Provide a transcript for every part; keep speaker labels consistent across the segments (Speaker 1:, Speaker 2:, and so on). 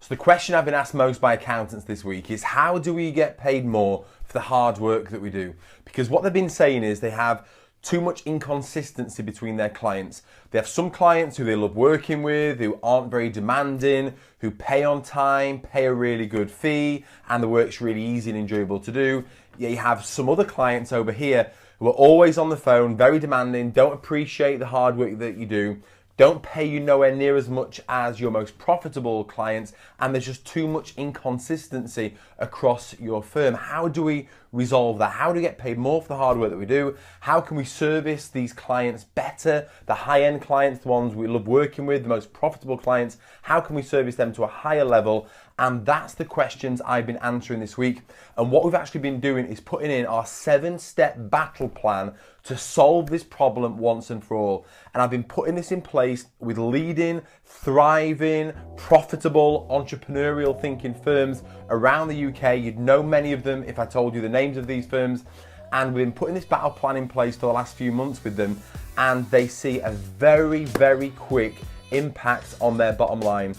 Speaker 1: So the question I've been asked most by accountants this week is, how do we get paid more for the hard work that we do? Because what they've been saying is they have too much inconsistency between their clients. They have some clients who they love working with, who aren't very demanding, who pay on time, pay a really good fee, and the work's really easy and enjoyable to do. Yet you have some other clients over here who are always on the phone, very demanding, don't appreciate the hard work that you do, don't pay you nowhere near as much as your most profitable clients, and there's just too much inconsistency across your firm. How do we resolve that? How do we get paid more for the hard work that we do? How can we service these clients better? The high-end clients, the ones we love working with, the most profitable clients, how can we service them to a higher level? And that's the questions I've been answering this week. And what we've actually been doing is putting in our 7-step battle plan to solve this problem once and for all. And I've been putting this in place with leading, thriving, profitable, entrepreneurial thinking firms around the UK. You'd know many of them if I told you the names of these firms. And we've been putting this battle plan in place for the last few months with them. And they see a very, very quick impact on their bottom line.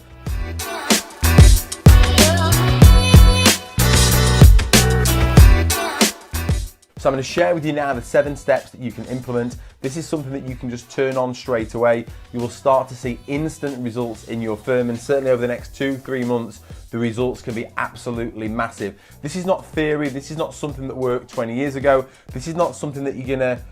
Speaker 1: So I'm going to share with you now the 7 steps that you can implement. This is something that you can just turn on straight away. You will start to see instant results in your firm, and certainly over the next 2-3 months, the results can be absolutely massive. This is not theory. This is not something that worked 20 years ago. This is not something that you're going to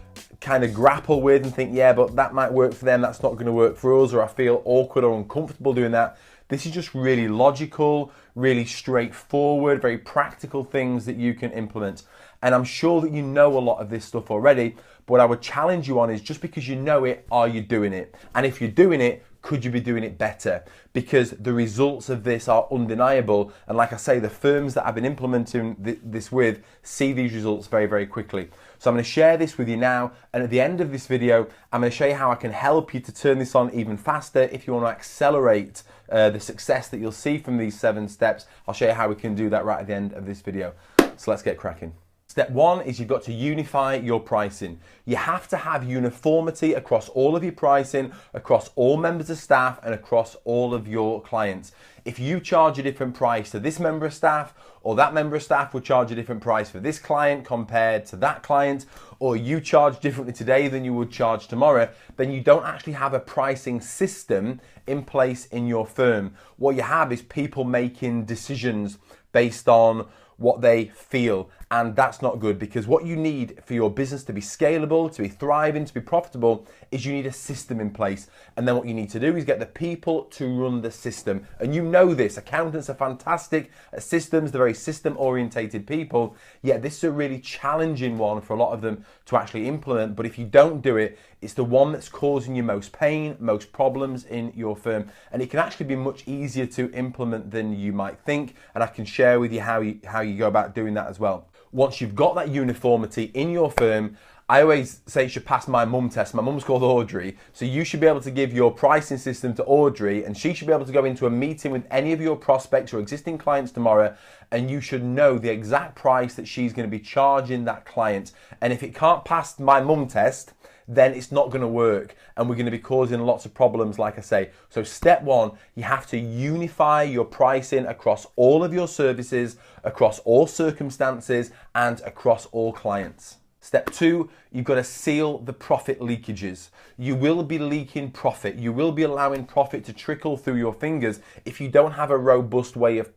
Speaker 1: kind of grapple with and think, yeah, but that might work for them. That's not going to work for us, or I feel awkward or uncomfortable doing that. This is just really logical, really straightforward, very practical things that you can implement. And I'm sure that you know a lot of this stuff already, but what I would challenge you on is, just because you know it, are you doing it? And if you're doing it, could you be doing it better? Because the results of this are undeniable. And like I say, the firms that I've been implementing this with see these results very, very quickly. So I'm going to share this with you now. And at the end of this video, I'm going to show you how I can help you to turn this on even faster. If you want to accelerate the success that you'll see from these 7 steps, I'll show you how we can do that right at the end of this video. So let's get cracking. Step 1 is you've got to unify your pricing. You have to have uniformity across all of your pricing, across all members of staff, and across all of your clients. If you charge a different price to this member of staff, or that member of staff will charge a different price for this client compared to that client, or you charge differently today than you would charge tomorrow, then you don't actually have a pricing system in place in your firm. What you have is people making decisions based on what they feel, and that's not good, because what you need for your business to be scalable, to be thriving, to be profitable, is you need a system in place. And then what you need to do is get the people to run the system. And you know this, accountants are fantastic at systems, they're very system-orientated people, yet this is a really challenging one for a lot of them to actually implement. But if you don't do it, it's the one that's causing you most pain, most problems in your firm. And it can actually be much easier to implement than you might think. And I can share with you how you go about doing that as well. Once you've got that uniformity in your firm, I always say you should pass my mum test. My mum's called Audrey. So you should be able to give your pricing system to Audrey, and she should be able to go into a meeting with any of your prospects or existing clients tomorrow, and you should know the exact price that she's going to be charging that client. And if it can't pass my mum test, then it's not going to work, and we're going to be causing lots of problems, like I say. So step 1, you have to unify your pricing across all of your services, across all circumstances, and across all clients. Step 2, you've got to seal the profit leakages. You will be leaking profit. You will be allowing profit to trickle through your fingers if you don't have a robust way of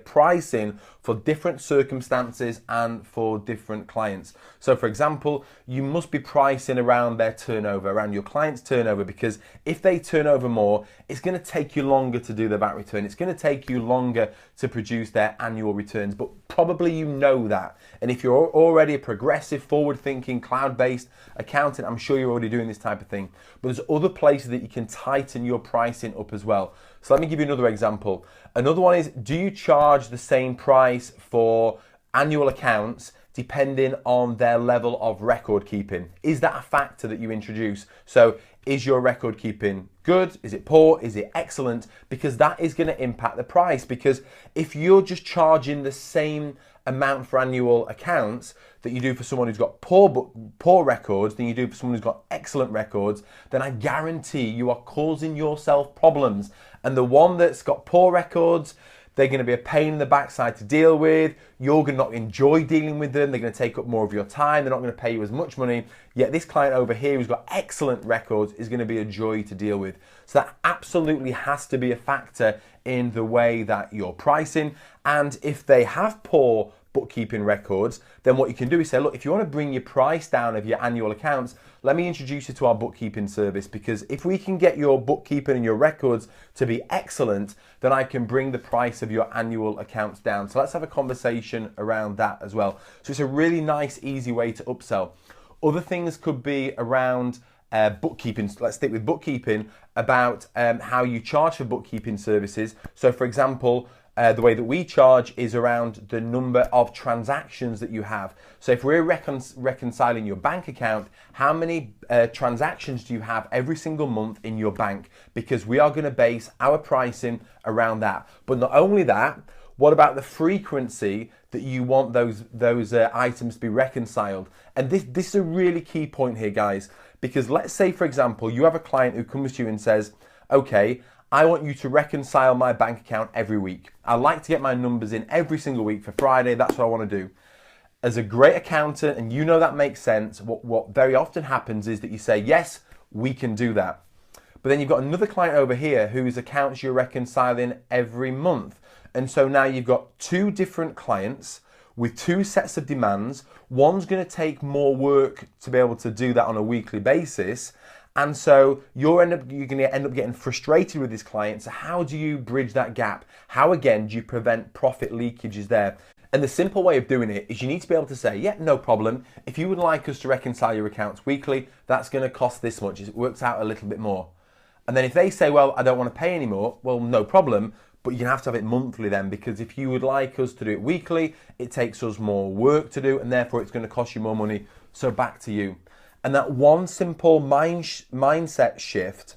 Speaker 1: pricing for different circumstances and for different clients. So for example, you must be pricing around their turnover, around your client's turnover, because if they turn over more, it's going to take you longer to do the VAT return. It's going to take you longer to produce their annual returns, but probably you know that. And if you're already a progressive, forward-thinking, cloud-based accountant, I'm sure you're already doing this type of thing. But there's other places that you can tighten your pricing up as well. So let me give you another example. Another one is, do you charge the same price for annual accounts depending on their level of record keeping? Is that a factor that you introduce? So is your record keeping good? Is it poor? Is it excellent? Because that is going to impact the price. Because if you're just charging the same amount for annual accounts that you do for someone who's got poor records than you do for someone who's got excellent records, then I guarantee you are causing yourself problems. And the one that's got poor records, They're going to be a pain in the backside to deal with. You're going to not enjoy dealing with them. They're going to take up more of your time. They're not going to pay you as much money. Yet this client over here who's got excellent records is going to be a joy to deal with. So that absolutely has to be a factor in the way that you're pricing. And if they have poor bookkeeping records, then what you can do is say, look, if you want to bring your price down of your annual accounts, let me introduce you to our bookkeeping service, because if we can get your bookkeeping and your records to be excellent, then I can bring the price of your annual accounts down. So let's have a conversation around that as well. So it's a really nice, easy way to upsell. Other things could be around bookkeeping. Let's stick with bookkeeping, about how you charge for bookkeeping services. So for example, the way that we charge is around the number of transactions that you have. So if we're reconciling your bank account, how many transactions do you have every single month in your bank? Because we are going to base our pricing around that. But not only that, what about the frequency that you want those items to be reconciled? And this is a really key point here, guys, because let's say, for example, you have a client who comes to you and says, okay, I want you to reconcile my bank account every week. I like to get my numbers in every single week for Friday. That's what I want to do. As a great accountant, and you know that makes sense, what very often happens is that you say, yes, we can do that. But then you've got another client over here whose accounts you're reconciling every month. And so now you've got two different clients with two sets of demands. One's going to take more work to be able to do that on a weekly basis. And so you're going to end up getting frustrated with this client. So how do you bridge that gap? How, again, do you prevent profit leakages there? And the simple way of doing it is you need to be able to say, yeah, no problem. If you would like us to reconcile your accounts weekly, that's going to cost this much. It works out a little bit more. And then if they say, well, I don't want to pay anymore, well, no problem. But you're going to have it monthly then, because if you would like us to do it weekly, it takes us more work to do, and therefore it's going to cost you more money. So back to you. And that one simple mindset shift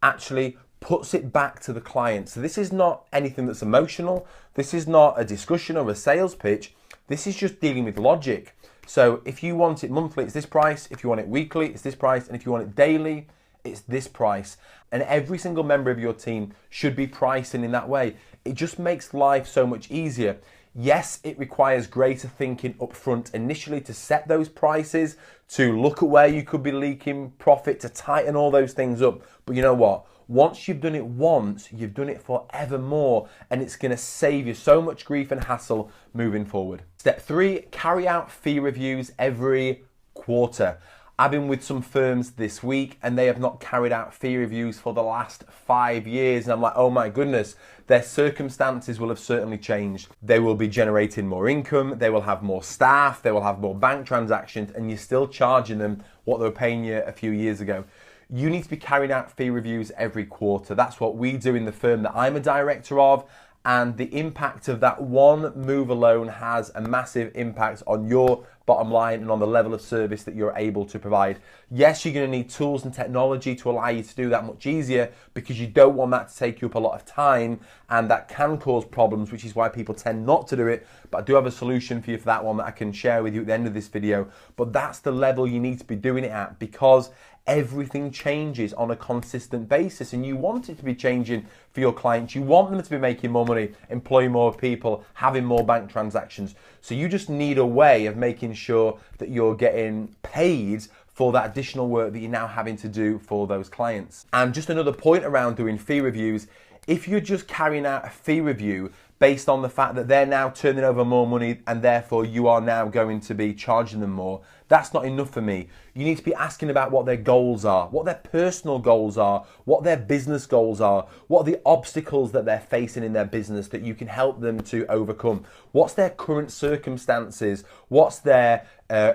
Speaker 1: actually puts it back to the client. So this is not anything that's emotional. This is not a discussion or a sales pitch. This is just dealing with logic. So if you want it monthly, it's this price. If you want it weekly, it's this price. And if you want it daily, it's this price. And every single member of your team should be pricing in that way. It just makes life so much easier. Yes, it requires greater thinking up front initially to set those prices, to look at where you could be leaking profit, to tighten all those things up. But you know what? Once you've done it once, you've done it forevermore, and it's going to save you so much grief and hassle moving forward. Step 3, carry out fee reviews every quarter. I've been with some firms this week and they have not carried out fee reviews for the last 5 years. And I'm like, oh my goodness, their circumstances will have certainly changed. They will be generating more income, they will have more staff, they will have more bank transactions, and you're still charging them what they were paying you a few years ago. You need to be carrying out fee reviews every quarter. That's what we do in the firm that I'm a director of. And the impact of that one move alone has a massive impact on your bottom line and on the level of service that you're able to provide. Yes, you're going to need tools and technology to allow you to do that much easier, because you don't want that to take you up a lot of time, and that can cause problems, which is why people tend not to do it. But I do have a solution for you for that one that I can share with you at the end of this video. But that's the level you need to be doing it at, because everything changes on a consistent basis, and you want it to be changing for your clients. You want them to be making more money, employing more people, having more bank transactions. So you just need a way of making sure that you're getting paid for that additional work that you're now having to do for those clients. And just another point around doing fee reviews, if you're just carrying out a fee review based on the fact that they're now turning over more money and therefore you are now going to be charging them more, that's not enough for me. You need to be asking about what their goals are, what their personal goals are, what their business goals are, what are the obstacles that they're facing in their business that you can help them to overcome. What's their current circumstances? What's their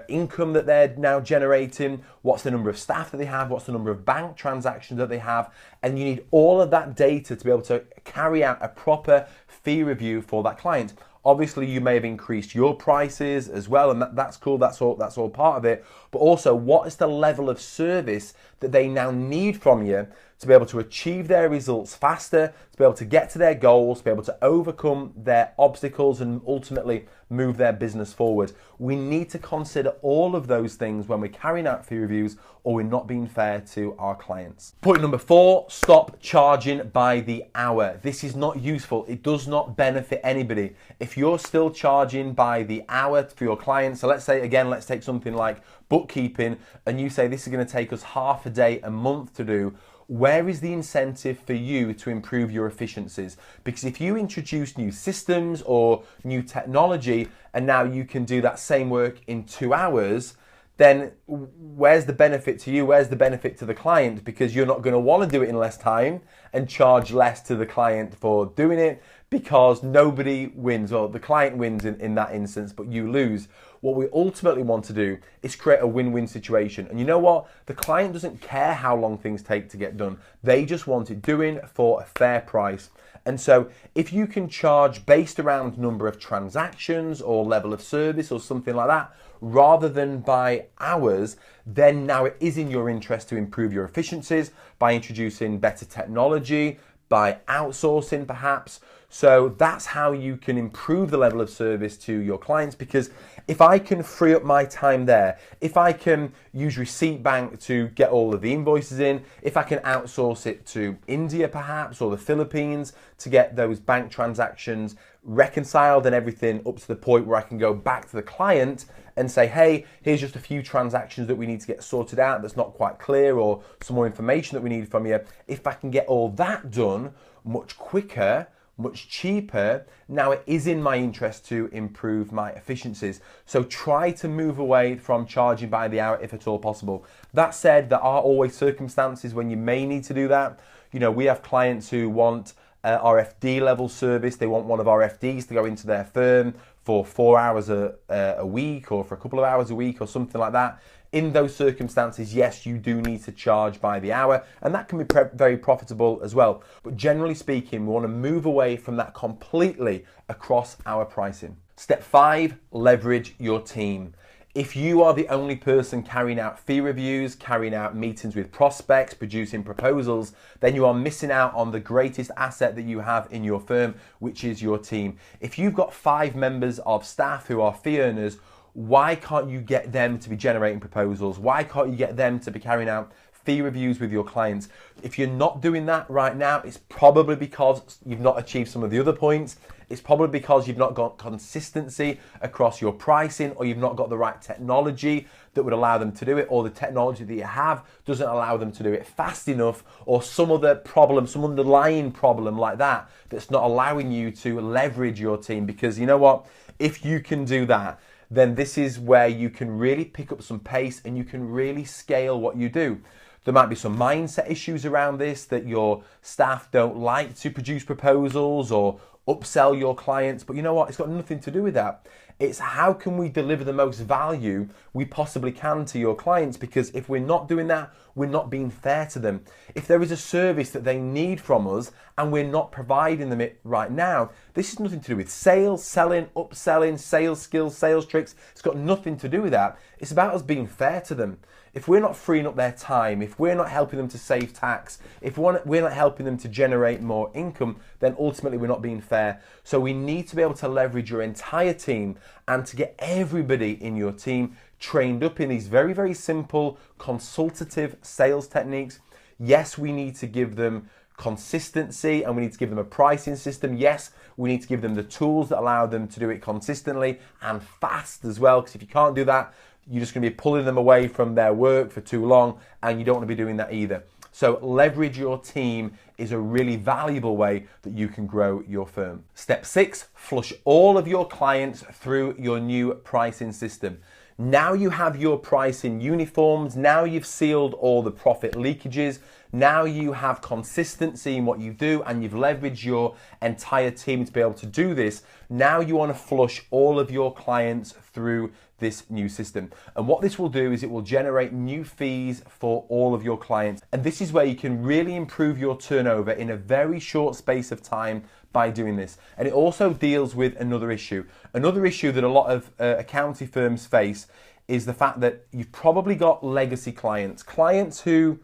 Speaker 1: income that they're now generating? What's the number of staff that they have? What's the number of bank transactions that they have? And you need all of that data to be able to carry out a proper fee review for that client. Obviously, you may have increased your prices as well, and that's cool. That's all part of it. But also, what is the level of service that they now need from you to be able to achieve their results faster, to be able to get to their goals, to be able to overcome their obstacles and ultimately move their business forward. We need to consider all of those things when we're carrying out fee reviews, or we're not being fair to our clients. Point number 4, stop charging by the hour. This is not useful. It does not benefit anybody. If you're still charging by the hour for your clients, so let's say, again, let's take something like bookkeeping, and you say this is going to take us half a day, a month to do. Where is the incentive for you to improve your efficiencies? Because if you introduce new systems or new technology and now you can do that same work in 2 hours, then where's the benefit to you? Where's the benefit to the client? Because you're not going to want to do it in less time and charge less to the client for doing it, because nobody wins, or the client wins in that instance, but you lose. What we ultimately want to do is create a win-win situation. And you know what? The client doesn't care how long things take to get done. They just want it doing for a fair price. And so if you can charge based around number of transactions or level of service or something like that, rather than by hours, then now it is in your interest to improve your efficiencies by introducing better technology, by outsourcing perhaps. So that's how you can improve the level of service to your clients, because if I can free up my time there, if I can use Receipt Bank to get all of the invoices in, if I can outsource it to India perhaps, or the Philippines to get those bank transactions reconciled and everything up to the point where I can go back to the client and say, hey, here's just a few transactions that we need to get sorted out that's not quite clear, or some more information that we need from you. If I can get all that done much quicker, much cheaper, now it is in my interest to improve my efficiencies. So try to move away from charging by the hour if at all possible. That said, there are always circumstances when you may need to do that. You know, we have clients who want RFD level service. They want one of our FDs to go into their firm for 4 hours a week, or for a couple of hours a week, or something like that. In those circumstances, yes, you do need to charge by the hour, and that can be very profitable as well. But generally speaking, we want to move away from that completely across our pricing. Step 5, leverage your team. If you are the only person carrying out fee reviews, carrying out meetings with prospects, producing proposals, then you are missing out on the greatest asset that you have in your firm, which is your team. If you've got 5 members of staff who are fee earners, why can't you get them to be generating proposals? Why can't you get them to be carrying out fee reviews with your clients? If you're not doing that right now, it's probably because you've not achieved some of the other points. It's probably because you've not got consistency across your pricing, or you've not got the right technology that would allow them to do it, or the technology that you have doesn't allow them to do it fast enough, or some other problem, some underlying problem like that, that's not allowing you to leverage your team. Because you know what? If you can do that, then this is where you can really pick up some pace and you can really scale what you do. There might be some mindset issues around this, that your staff don't like to produce proposals or upsell your clients, but you know what? It's got nothing to do with that. It's how can we deliver the most value we possibly can to your clients, because if we're not doing that, we're not being fair to them. If there is a service that they need from us and we're not providing them it right now, this is nothing to do with sales, selling, upselling, sales skills, sales tricks. It's got nothing to do with that. It's about us being fair to them. If we're not freeing up their time, if we're not helping them to save tax, if we're not helping them to generate more income, then ultimately we're not being fair. So we need to be able to leverage your entire team and to get everybody in your team trained up in these very, very simple consultative sales techniques. Yes, we need to give them consistency and we need to give them a pricing system. Yes, we need to give them the tools that allow them to do it consistently and fast as well, because if you can't do that, you're just going to be pulling them away from their work for too long, and you don't want to be doing that either. So leverage your team is a really valuable way that you can grow your firm. Step 6, flush all of your clients through your new pricing system. Now you have your pricing uniforms, now you've sealed all the profit leakages, now you have consistency in what you do, and you've leveraged your entire team to be able to do this. Now you want to flush all of your clients through this new system. And what this will do is it will generate new fees for all of your clients. And this is where you can really improve your turnover in a very short space of time by doing this. And it also deals with another issue. Another issue that a lot of accounting firms face is the fact that you've probably got legacy clients, clients who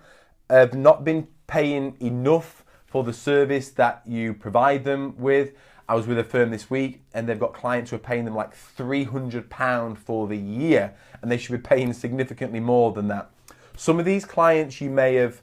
Speaker 1: have not been paying enough for the service that you provide them with. I was with a firm this week and they've got clients who are paying them like £300 for the year, and they should be paying significantly more than that. Some of these clients you may have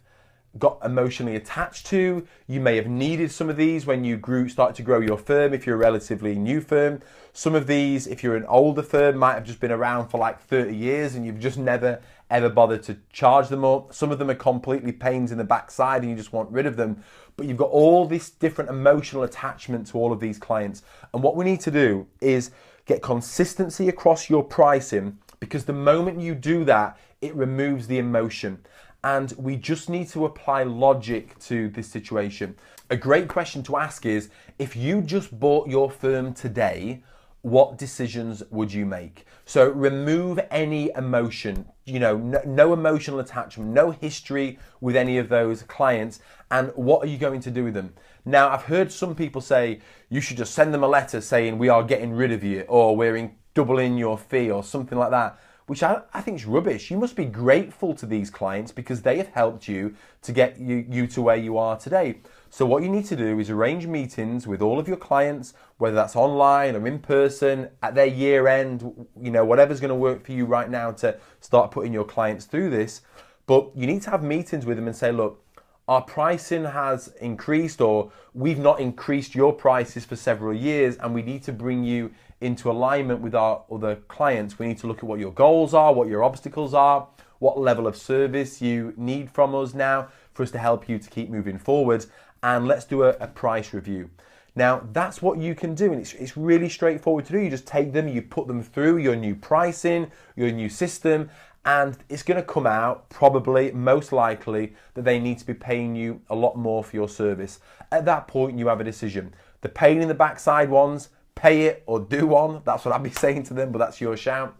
Speaker 1: got emotionally attached to. You may have needed some of these when you started to grow your firm if you're a relatively new firm. Some of these, if you're an older firm, might have just been around for like 30 years and you've just never ever bothered to charge them up. Some of them are completely pains in the backside and you just want rid of them. But you've got all this different emotional attachment to all of these clients. And what we need to do is get consistency across your pricing, because the moment you do that, it removes the emotion. And we just need to apply logic to this situation. A great question to ask is, if you just bought your firm today, what decisions would you make? So remove any emotion, no emotional attachment, no history with any of those clients, and what are you going to do with them? Now, I've heard some people say you should just send them a letter saying we are getting rid of you, or we're doubling your fee, or something like that, which I think is rubbish. You must be grateful to these clients because they have helped you to get you to where you are today. So what you need to do is arrange meetings with all of your clients, whether that's online or in person, at their year end, whatever's going to work for you right now to start putting your clients through this. But you need to have meetings with them and say, look, our pricing has increased, or we've not increased your prices for several years, and we need to bring you into alignment with our other clients. We need to look at what your goals are, what your obstacles are, what level of service you need from us now for us to help you to keep moving forward, and let's do a price review. Now, that's what you can do, and it's really straightforward to do. You just take them, you put them through your new pricing, your new system, and it's going to come out, probably, most likely, that they need to be paying you a lot more for your service. At that point, you have a decision. The pain in the backside ones, pay it or do one. That's what I'd be saying to them, but that's your shout.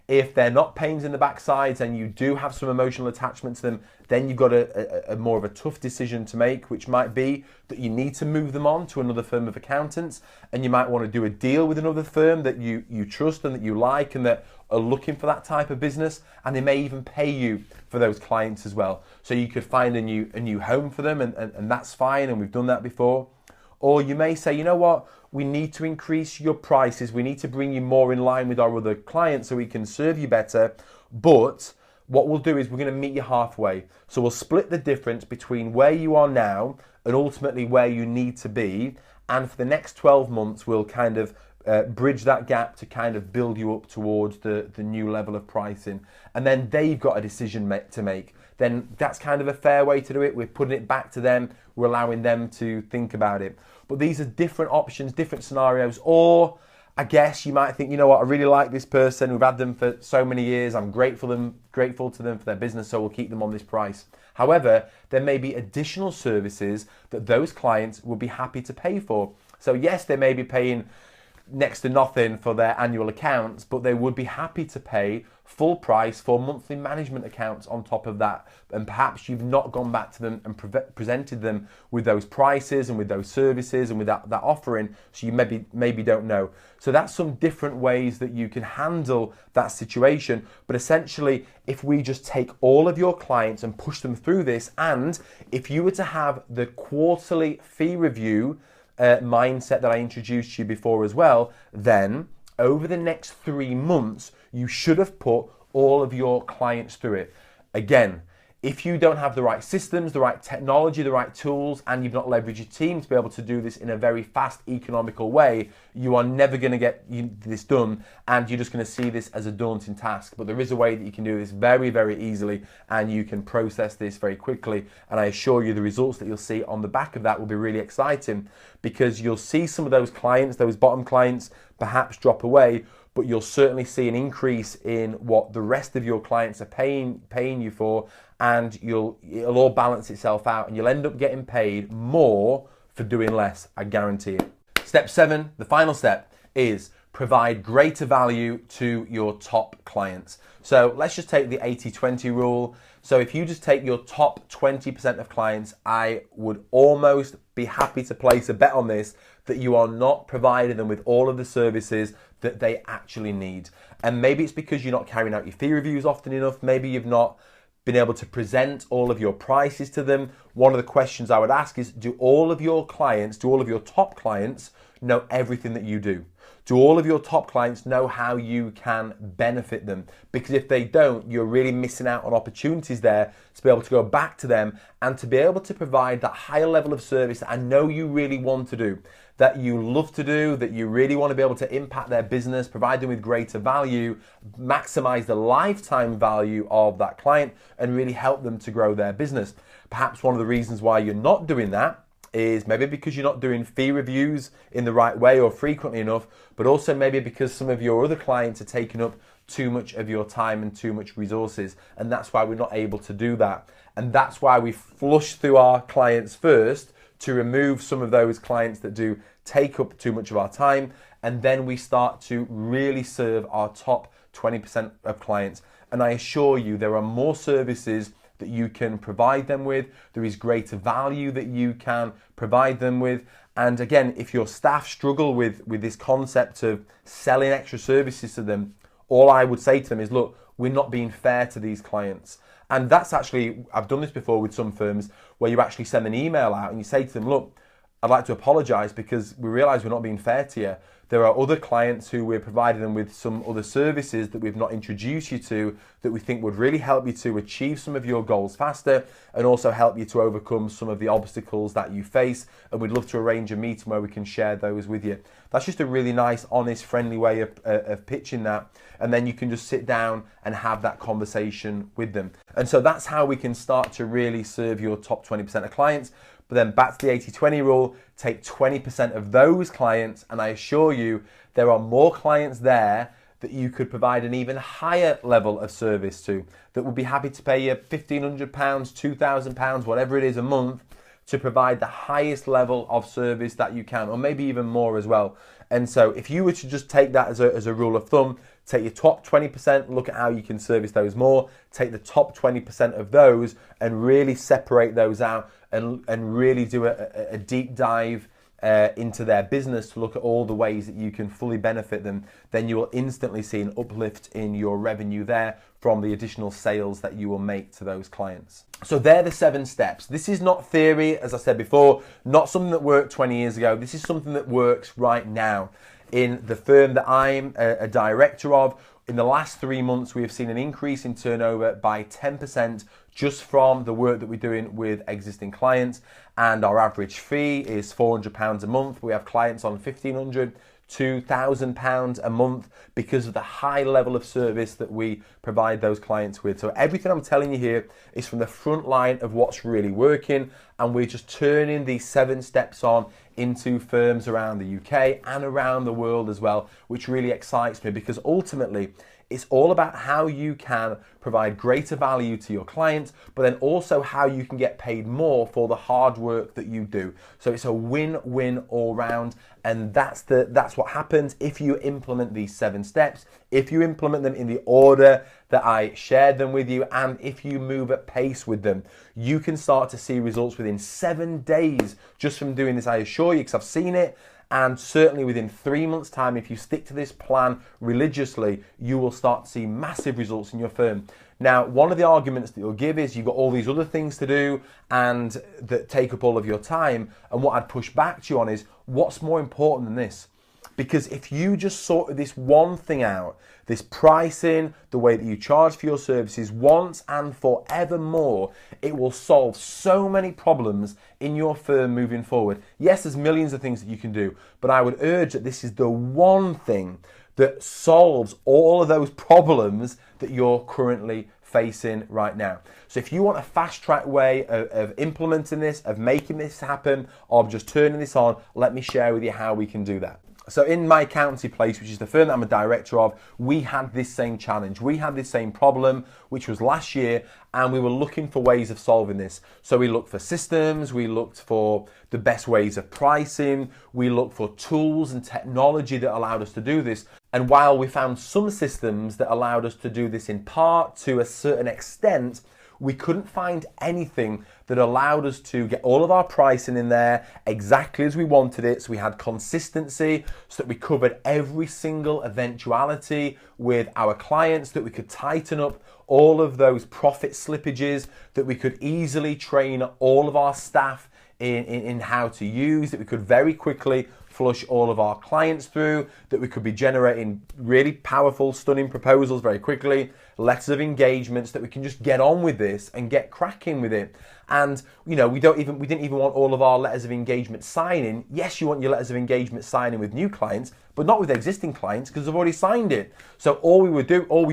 Speaker 1: If they're not pains in the backsides and you do have some emotional attachment to them, then you've got a more of a tough decision to make, which might be that you need to move them on to another firm of accountants, and you might want to do a deal with another firm that you trust and that you like and that are looking for that type of business, and they may even pay you for those clients as well. So you could find a new home for them, and that's fine, and we've done that before. Or you may say, you know what, we need to increase your prices, we need to bring you more in line with our other clients so we can serve you better, but what we'll do is we're going to meet you halfway. So we'll split the difference between where you are now and ultimately where you need to be, and for the next 12 months we'll kind of bridge that gap to kind of build you up towards the new level of pricing. And then they've got a decision to make. Then that's kind of a fair way to do it. We're putting it back to them, we're allowing them to think about it. But these are different options, different scenarios. Or I guess you might think, you know what, I really like this person, we've had them for so many years, I'm grateful to them for their business, so we'll keep them on this price. However, there may be additional services that those clients will be happy to pay for. So yes, they may be paying next to nothing for their annual accounts, but they would be happy to pay full price for monthly management accounts on top of that. And perhaps you've not gone back to them and presented them with those prices and with those services and with that offering, so you maybe don't know. So that's some different ways that you can handle that situation. But essentially, if we just take all of your clients and push them through this, and if you were to have the quarterly fee review mindset that I introduced you before as well, then over the next 3 months, you should have put all of your clients through it. Again, if you don't have the right systems, the right technology, the right tools, and you've not leveraged your team to be able to do this in a very fast, economical way, you are never going to get this done, and you're just going to see this as a daunting task. But there is a way that you can do this very, very easily, and you can process this very quickly. And I assure you the results that you'll see on the back of that will be really exciting, because you'll see some of those clients, those bottom clients, perhaps drop away, but you'll certainly see an increase in what the rest of your clients are paying you for, and it'll all balance itself out, and you'll end up getting paid more for doing less, I guarantee it. Step 7, the final step, is provide greater value to your top clients. So let's just take the 80-20 rule. So if you just take your top 20% of clients, I would almost be happy to place a bet on this, that you are not providing them with all of the services that they actually need. And maybe it's because you're not carrying out your fee reviews often enough. Maybe you've not being able to present all of your prices to them. One of the questions I would ask is, do all of your top clients know everything that you do? Do all of your top clients know how you can benefit them? Because if they don't, you're really missing out on opportunities there to be able to go back to them and to be able to provide that higher level of service that I know you really want to do, that you love to do, that you really want to be able to impact their business, provide them with greater value, maximize the lifetime value of that client, and really help them to grow their business. Perhaps one of the reasons why you're not doing that is maybe because you're not doing fee reviews in the right way or frequently enough, but also maybe because some of your other clients are taking up too much of your time and too much resources, and that's why we're not able to do that. And that's why we flush through our clients first to remove some of those clients that do take up too much of our time, and then we start to really serve our top 20% of clients. And I assure you, there are more services that you can provide them with. There is greater value that you can provide them with. And again, if your staff struggle with this concept of selling extra services to them, all I would say to them is, look, we're not being fair to these clients. And that's actually, I've done this before with some firms where you actually send an email out and you say to them, look, I'd like to apologize because we realize we're not being fair to you. There are other clients who we're providing them with some other services that we've not introduced you to that we think would really help you to achieve some of your goals faster and also help you to overcome some of the obstacles that you face. And we'd love to arrange a meeting where we can share those with you. That's just a really nice, honest, friendly way of pitching that. And then you can just sit down and have that conversation with them. And so that's how we can start to really serve your top 20% of clients. But then back to the 80-20 rule, take 20% of those clients, and I assure you there are more clients there that you could provide an even higher level of service to, that would be happy to pay you £1,500, £2,000, whatever it is a month, to provide the highest level of service that you can, or maybe even more as well. And so if you were to just take that as a rule of thumb, take your top 20%, look at how you can service those more, take the top 20% of those and really separate those out and really do a deep dive into their business to look at all the ways that you can fully benefit them, then you will instantly see an uplift in your revenue there from the additional sales that you will make to those clients. So they're the 7 steps. This is not theory, as I said before, not something that worked 20 years ago. This is something that works right now. In the firm that I'm a director of, in the last 3 months, we have seen an increase in turnover by 10% just from the work that we're doing with existing clients. And our average fee is £400 a month. We have clients on £1,500, £2,000 a month because of the high level of service that we provide those clients with. So everything I'm telling you here is from the front line of what's really working, and we're just turning these 7 steps on into firms around the UK and around the world as well, which really excites me because ultimately it's all about how you can provide greater value to your clients, but then also how you can get paid more for the hard work that you do. So it's a win-win all round, and that's what happens if you implement these 7 steps, if you implement them in the order that I shared them with you, and if you move at pace with them. You can start to see results within 7 days just from doing this, I assure you, because I've seen it. And certainly within 3 months' time, if you stick to this plan religiously, you will start to see massive results in your firm. Now, one of the arguments that you'll give is you've got all these other things to do and that take up all of your time. And what I'd push back to you on is, what's more important than this? Because if you just sorted this one thing out, this pricing, the way that you charge for your services once and forevermore, it will solve so many problems in your firm moving forward. Yes, there's millions of things that you can do, but I would urge that this is the one thing that solves all of those problems that you're currently facing right now. So if you want a fast track way of implementing this, of making this happen, of just turning this on, let me share with you how we can do that. So in my accountancy place, which is the firm that I'm a director of, we had this same challenge. We had this same problem, which was last year, and we were looking for ways of solving this. So we looked for systems, we looked for the best ways of pricing, we looked for tools and technology that allowed us to do this. And while we found some systems that allowed us to do this in part to a certain extent, we couldn't find anything that allowed us to get all of our pricing in there exactly as we wanted it. So we had consistency, so that we covered every single eventuality with our clients, that we could tighten up all of those profit slippages, that we could easily train all of our staff in how to use, that we could very quickly flush all of our clients through, that we could be generating really powerful, stunning proposals very quickly, letters of engagements, that we can just get on with this and get cracking with it. And you know, we didn't even want all of our letters of engagement signing. Yes, you want your letters of engagement signing with new clients, but not with existing clients because they've already signed it. So all we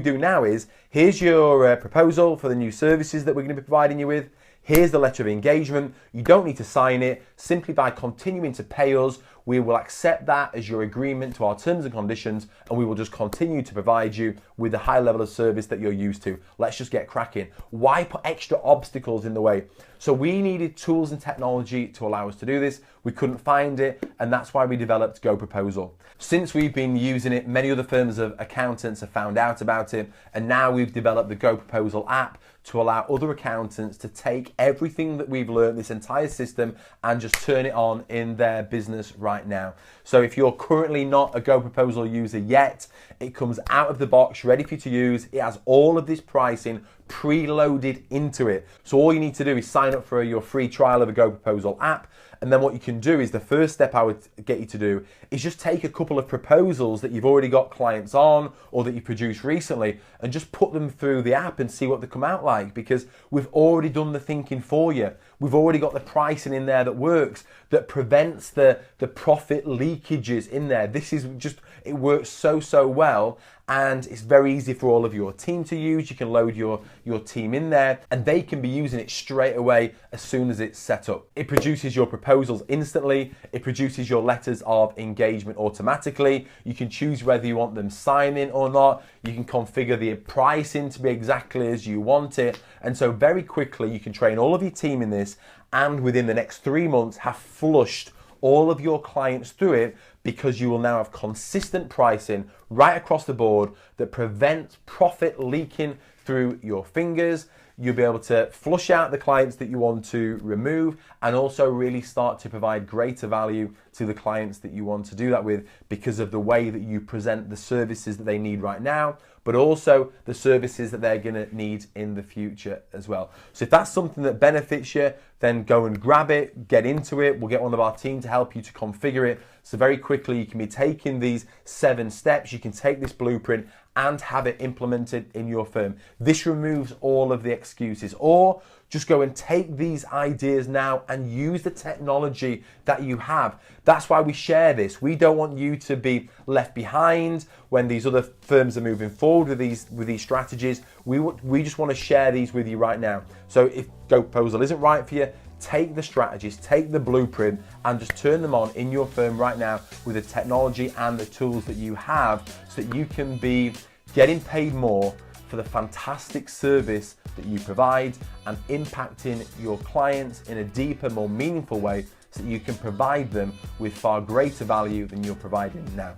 Speaker 1: do now is, here's your proposal for the new services that we're going to be providing you with. Here's the letter of engagement. You don't need to sign it. Simply by continuing to pay us, we will accept that as your agreement to our terms and conditions, and we will just continue to provide you with the high level of service that you're used to. Let's just get cracking. Why put extra obstacles in the way? So we needed tools and technology to allow us to do this. We couldn't find it, and that's why we developed GoProposal. Since we've been using it, many other firms of accountants have found out about it, and now we've developed the GoProposal app to allow other accountants to take everything that we've learned, this entire system, and just turn it on in their business right now. So if you're currently not a GoProposal user yet, it comes out of the box ready for you to use. It has all of this pricing preloaded into it. So all you need to do is sign up for your free trial of a GoProposal app. And then what you can do is, the first step I would get you to do is just take a couple of proposals that you've already got clients on or that you produced recently and just put them through the app and see what they come out like, because we've already done the thinking for you. We've already got the pricing in there that works, that prevents the profit leakages in there. This is just, it works so well, and it's very easy for all of your team to use. You can load your team in there and they can be using it straight away as soon as it's set up. It produces your proposals instantly. It produces your letters of engagement automatically. You can choose whether you want them signing or not. You can configure the pricing to be exactly as you want it. And so very quickly you can train all of your team in this, and within the next 3 months have flushed all of your clients through it, because you will now have consistent pricing right across the board that prevents profit leaking through your fingers. You'll be able to flush out the clients that you want to remove, and also really start to provide greater value to the clients that you want to do that with, because of the way that you present the services that they need right now, but also the services that they're going to need in the future as well. So if that's something that benefits you, then go and grab it, get into it. We'll get one of our team to help you to configure it. So very quickly you can be taking these 7 steps. You can take this blueprint and have it implemented in your firm. This removes all of the excuses. Or just go and take these ideas now and use the technology that you have. That's why we share this. We don't want you to be left behind when these other firms are moving forward with these strategies. We just want to share these with you right now. So if GoProposal isn't right for you, take the strategies, take the blueprint, and just turn them on in your firm right now with the technology and the tools that you have, so that you can be getting paid more for the fantastic service that you provide, and impacting your clients in a deeper, more meaningful way, so that you can provide them with far greater value than you're providing now.